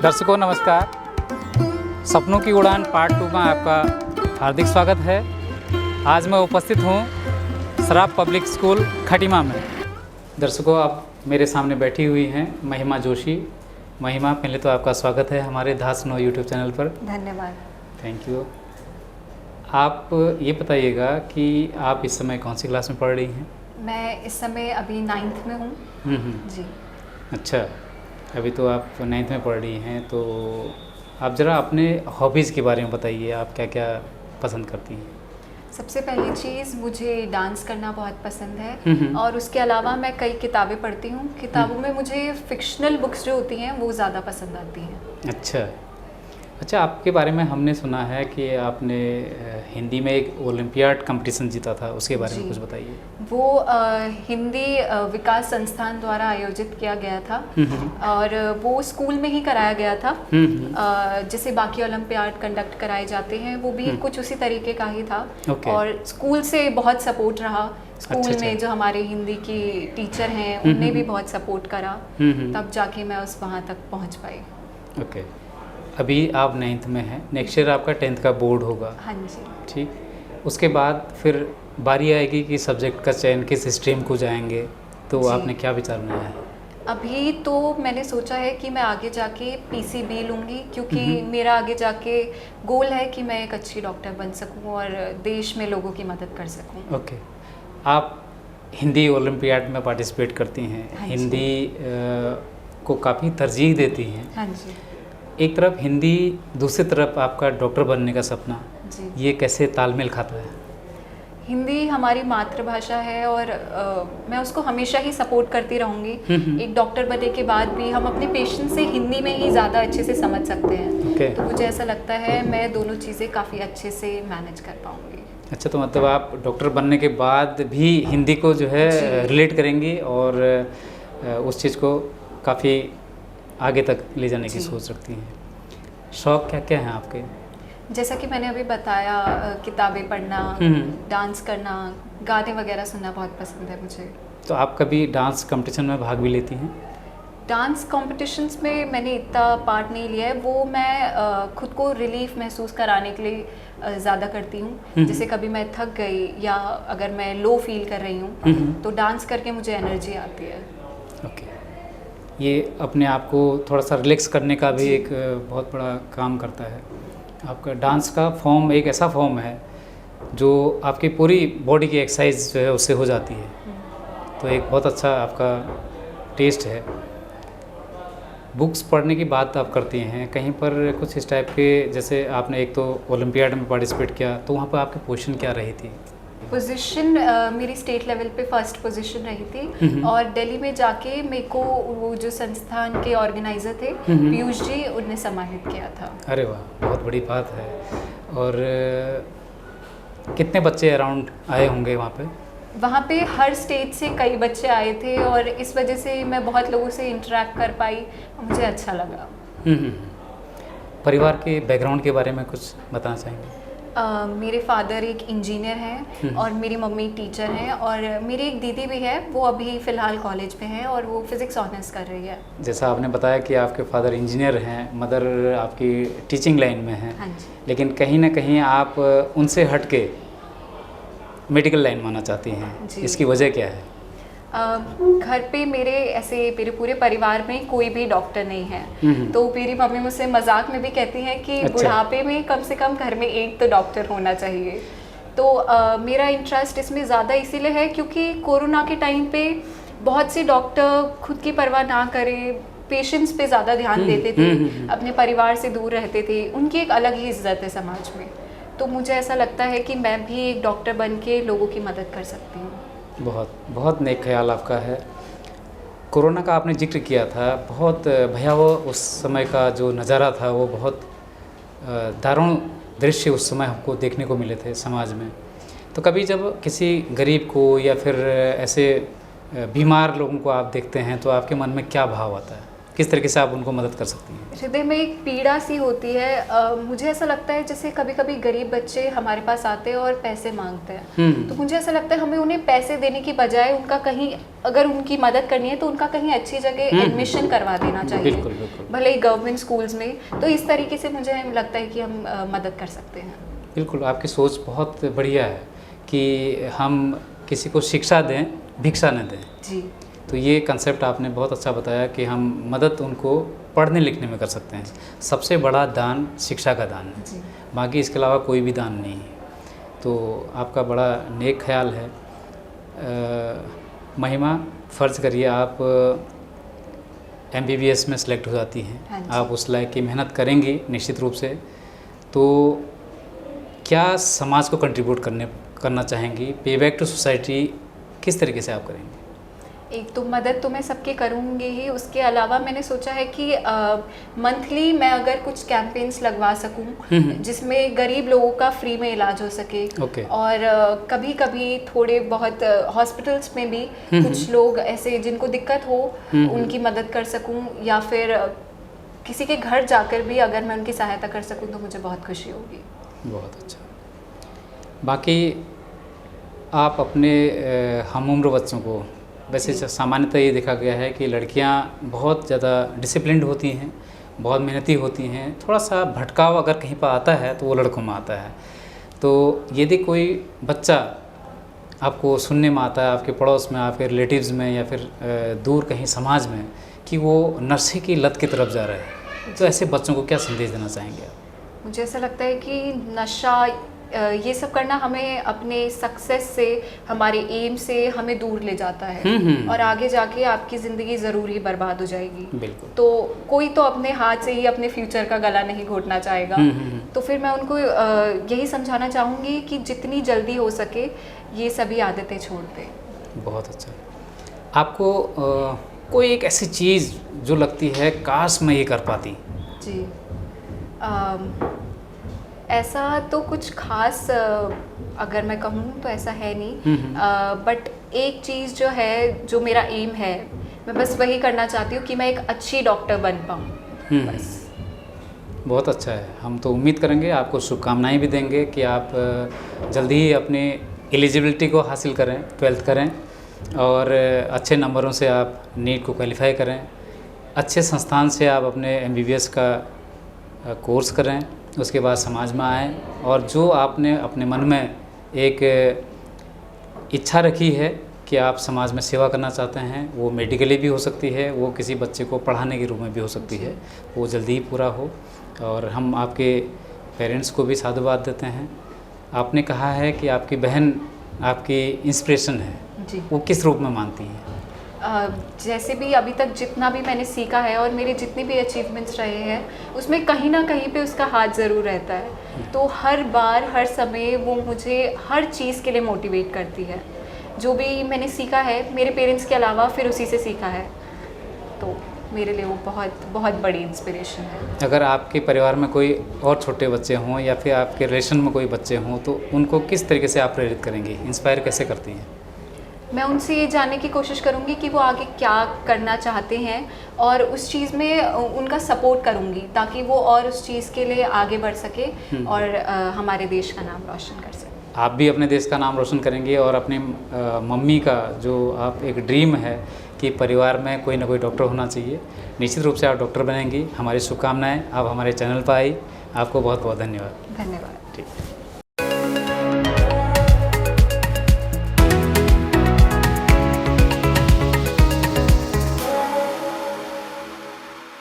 दर्शकों नमस्कार। सपनों की उड़ान पार्ट 2 में आपका हार्दिक स्वागत है। आज मैं उपस्थित हूँ सराफ पब्लिक स्कूल खटीमा में। दर्शकों, आप मेरे सामने बैठी हुई हैं महिमा जोशी। महिमा, पहले तो आपका स्वागत है हमारे धास नो यूट्यूब चैनल पर। धन्यवाद। Thank you. आप ये बताइएगा कि आप इस समय कौन सी क्लास में पढ़ रही हैं? मैं इस समय अभी 9th में हूँ। जी। अच्छा, अभी तो आप 9th में पढ़ रही हैं, तो आप ज़रा अपने हॉबीज़ के बारे में बताइए। आप क्या क्या पसंद करती हैं? सबसे पहली चीज़, मुझे डांस करना बहुत पसंद है और उसके अलावा मैं कई किताबें पढ़ती हूँ। किताबों में मुझे फिक्शनल बुक्स जो होती हैं वो ज़्यादा पसंद आती हैं। अच्छा, आपके बारे में हमने सुना है कि आपने हिंदी में एक ओलंपियाड कंपटीशन जीता था, उसके बारे में कुछ बताइए। वो हिंदी विकास संस्थान द्वारा आयोजित किया गया था और वो स्कूल में ही कराया गया था। जैसे बाकी ओलंपियाड कंडक्ट कराए जाते हैं, वो भी कुछ उसी तरीके का ही था। और स्कूल से बहुत सपोर्ट रहा। स्कूल में जो हमारे हिंदी की टीचर हैं उनने भी बहुत सपोर्ट करा, तब जाके मैं वहाँ तक पहुँच पाई। ओके, अभी आप 9th में हैं, नेक्स्ट ईयर आपका 10th का बोर्ड होगा। हाँ जी। ठीक, उसके बाद फिर बारी आएगी कि सब्जेक्ट का चयन किस स्ट्रीम को जाएंगे, तो आपने क्या विचार बनाया है? अभी तो मैंने सोचा है कि मैं आगे जाके PCB लूँगी, क्योंकि मेरा आगे जाके गोल है कि मैं एक अच्छी डॉक्टर बन सकूँ और देश में लोगों की मदद कर सकूँ। ओके, आप हिंदी ओलंपियाड में पार्टिसिपेट करती हैं। हाँ, हिंदी को काफ़ी तरजीह देती हैं। हाँ जी। एक तरफ हिंदी, दूसरी तरफ आपका डॉक्टर बनने का सपना, जी। ये कैसे तालमेल खाता है? हिंदी हमारी मातृभाषा है और मैं उसको हमेशा ही सपोर्ट करती रहूँगी। एक डॉक्टर बनने के बाद भी हम अपने पेशेंट से हिंदी में ही ज़्यादा अच्छे से समझ सकते हैं। तो मुझे ऐसा लगता है मैं दोनों चीज़ें काफ़ी अच्छे से मैनेज कर पाऊँगी। अच्छा, तो मतलब आप डॉक्टर बनने के बाद भी हिंदी को जो है रिलेट करेंगी और उस चीज़ को काफ़ी आगे तक ले जाने की सोच रखती हैं। शौक़ क्या क्या हैं आपके? जैसा कि मैंने अभी बताया, किताबें पढ़ना, डांस करना, गाने वगैरह सुनना बहुत पसंद है मुझे। तो आप कभी डांस कंपटीशन में भाग भी लेती हैं? डांस कॉम्पिटिशन्स में मैंने इतना पार्ट नहीं लिया है। वो मैं खुद को रिलीफ महसूस कराने के लिए ज़्यादा करती हूँ। जैसे कभी मैं थक गई या अगर मैं लो फील कर रही हूँ तो डांस करके मुझे एनर्जी आती है। ओके, ये अपने आप को थोड़ा सा रिलैक्स करने का भी एक बहुत बड़ा काम करता है। आपका डांस का फॉर्म एक ऐसा फॉर्म है जो आपकी पूरी बॉडी की एक्सरसाइज जो है उससे हो जाती है, तो एक बहुत अच्छा आपका टेस्ट है। बुक्स पढ़ने की बात आप करती हैं, कहीं पर कुछ इस टाइप के, जैसे आपने एक तो ओलंपियाड में पार्टिसिपेट किया, तो वहाँ पर आपकी पोजीशन क्या रही थी? पोजीशन मेरी स्टेट लेवल पे फर्स्ट पोजीशन रही थी और दिल्ली में जाके मेरे को वो जो संस्थान के ऑर्गेनाइजर थे पीयूष जी, उनने सम्मानित किया था। अरे वाह, बहुत बड़ी बात है। और कितने बच्चे अराउंड आए होंगे वहाँ पे? वहाँ पे हर स्टेट से कई बच्चे आए थे और इस वजह से मैं बहुत लोगों से इंटरेक्ट कर पाई, मुझे अच्छा लगा। परिवार के बैकग्राउंड के बारे में कुछ बताना चाहेंगे? मेरे फादर एक इंजीनियर हैं और मेरी मम्मी टीचर हैं और मेरी एक दीदी भी है, वो अभी फ़िलहाल कॉलेज में है और वो फिज़िक्स ऑनर्स कर रही है। जैसा आपने बताया कि आपके फादर इंजीनियर हैं, मदर आपकी टीचिंग लाइन में हैं। हाँ जी। लेकिन कहीं ना कहीं आप उनसे हट के मेडिकल लाइन मानना चाहती हैं, इसकी वजह क्या है? घर पे मेरे पूरे परिवार में कोई भी डॉक्टर नहीं है, तो मेरी मम्मी मुझसे मजाक में भी कहती हैं कि बुढ़ापे में कम से कम घर में एक तो डॉक्टर होना चाहिए। तो मेरा इंटरेस्ट इसमें ज़्यादा इसीलिए है क्योंकि कोरोना के टाइम पे बहुत से डॉक्टर खुद की परवाह ना करे, पेशेंट्स पे ज़्यादा ध्यान देते थे, अपने परिवार से दूर रहते थे, उनकी एक अलग ही इज्जत है समाज में। तो मुझे ऐसा लगता है कि मैं भी एक डॉक्टर बन के लोगों की मदद कर सकती हूँ। बहुत बहुत नेक ख्याल आपका है। कोरोना का आपने जिक्र किया था, बहुत भयावह उस समय का जो नज़ारा था, वो बहुत दारुण दृश्य उस समय हमको देखने को मिले थे समाज में। तो कभी जब किसी गरीब को या फिर ऐसे बीमार लोगों को आप देखते हैं तो आपके मन में क्या भाव आता है? किस तरीके से आप उनको मदद कर सकती हैं? हृदय में एक पीड़ा सी होती है। मुझे ऐसा लगता है जैसे कभी कभी गरीब बच्चे हमारे पास आते हैं और पैसे मांगते हैं, तो मुझे ऐसा लगता है हमें उन्हें पैसे देने की बजाय उनका कहीं, अगर उनकी मदद करनी है तो उनका कहीं अच्छी जगह एडमिशन करवा देना चाहिए, बिल्कुल बिल्कुल, भले ही गवर्नमेंट स्कूल्स में। तो इस तरीके से मुझे लगता है कि हम मदद कर सकते हैं। बिल्कुल, आपकी सोच बहुत बढ़िया है कि हम किसी को शिक्षा दें, भिक्षा न दें। जी, तो ये कंसेप्ट आपने बहुत अच्छा बताया कि हम मदद उनको पढ़ने लिखने में कर सकते हैं। सबसे बड़ा दान शिक्षा का दान है, जी, बाकी इसके अलावा कोई भी दान नहीं है। तो आपका बड़ा नेक ख्याल है। महिमा, फ़र्ज़ करिए आप MBBS में सेलेक्ट हो जाती हैं, हाँ जी। आप उस लायक की मेहनत करेंगी निश्चित रूप से, तो क्या समाज को कंट्रीब्यूट करना चाहेंगी? पे बैक टू सोसाइटी किस तरीके से आप करेंगे? एक तो मदद तो मैं सबकी करूँगी ही, उसके अलावा मैंने सोचा है कि मंथली मैं अगर कुछ कैंपेन्स लगवा सकूँ जिसमें गरीब लोगों का फ्री में इलाज हो सके। ओके। और कभी कभी थोड़े बहुत हॉस्पिटल्स में भी कुछ लोग ऐसे जिनको दिक्कत हो उनकी मदद कर सकूँ, या फिर किसी के घर जाकर भी अगर मैं उनकी सहायता कर सकूँ तो मुझे बहुत खुशी होगी। बहुत अच्छा। बाकी आप अपने हम उम्र बच्चों को, वैसे सामान्यतः ये देखा गया है कि लड़कियां बहुत ज़्यादा डिसिप्लिन्ड होती हैं, बहुत मेहनती होती हैं, थोड़ा सा भटकाव अगर कहीं पर आता है तो वो लड़कों में आता है। तो यदि कोई बच्चा आपको सुनने में आता है, आपके पड़ोस में, आपके रिलेटिव्स में, या फिर दूर कहीं समाज में, कि वो नशे की लत की तरफ जा रहा है, तो ऐसे बच्चों को क्या संदेश देना चाहेंगे आप? मुझे ऐसा लगता है कि नशा ये सब करना हमें अपने सक्सेस से, हमारे एम से हमें दूर ले जाता है और आगे जाके आपकी ज़िंदगी ज़रूर ही बर्बाद हो जाएगी। बिल्कुल। तो कोई तो अपने हाथ से ही अपने फ्यूचर का गला नहीं घोटना चाहेगा। तो फिर मैं उनको यही समझाना चाहूँगी कि जितनी जल्दी हो सके ये सभी आदतें छोड़ दें। बहुत अच्छा। आपको कोई एक ऐसी चीज़ जो लगती है काश मैं ये कर पाती? जी, ऐसा तो कुछ खास अगर मैं कहूँ तो ऐसा है नहीं, बट एक चीज़ जो है, जो मेरा एम है, मैं बस वही करना चाहती हूँ कि मैं एक अच्छी डॉक्टर बन पाऊँ बस। बहुत अच्छा है। हम तो उम्मीद करेंगे, आपको शुभकामनाएं भी देंगे कि आप जल्दी ही अपनी एलिजिबिलिटी को हासिल करें, 12th करें और अच्छे नंबरों से आप नीट को क्वालिफाई करें, अच्छे संस्थान से आप अपने MBBS का कोर्स करें, उसके बाद समाज में आएँ और जो आपने अपने मन में एक इच्छा रखी है कि आप समाज में सेवा करना चाहते हैं, वो मेडिकली भी हो सकती है, वो किसी बच्चे को पढ़ाने के रूप में भी हो सकती है, वो जल्दी ही पूरा हो। और हम आपके पेरेंट्स को भी साधुवाद देते हैं। आपने कहा है कि आपकी बहन आपकी इंस्पिरेशन है जी। वो किस रूप में मानती हैं? जैसे भी अभी तक जितना भी मैंने सीखा है और मेरे जितने भी अचीवमेंट्स रहे हैं उसमें कहीं ना कहीं पे उसका हाथ ज़रूर रहता है। तो हर बार हर समय वो मुझे हर चीज़ के लिए मोटिवेट करती है। जो भी मैंने सीखा है मेरे पेरेंट्स के अलावा फिर उसी से सीखा है, तो मेरे लिए वो बहुत बहुत बड़ी इंस्पिरेशन है। अगर आपके परिवार में कोई और छोटे बच्चे हों या फिर आपके रिलेशन में कोई बच्चे हों तो उनको किस तरीके से आप प्रेरित करेंगी, इंस्पायर कैसे करती हैं? मैं उनसे ये जानने की कोशिश करूँगी कि वो आगे क्या करना चाहते हैं और उस चीज़ में उनका सपोर्ट करूँगी ताकि वो और उस चीज़ के लिए आगे बढ़ सके और हमारे देश का नाम रोशन कर सके। आप भी अपने देश का नाम रोशन करेंगे और अपने मम्मी का जो आप एक ड्रीम है कि परिवार में कोई ना कोई डॉक्टर होना चाहिए, निश्चित रूप से आप डॉक्टर बनेंगी। हमारी शुभकामनाएं। आप हमारे चैनल पर आई, आपको बहुत बहुत धन्यवाद। धन्यवाद। ठीक।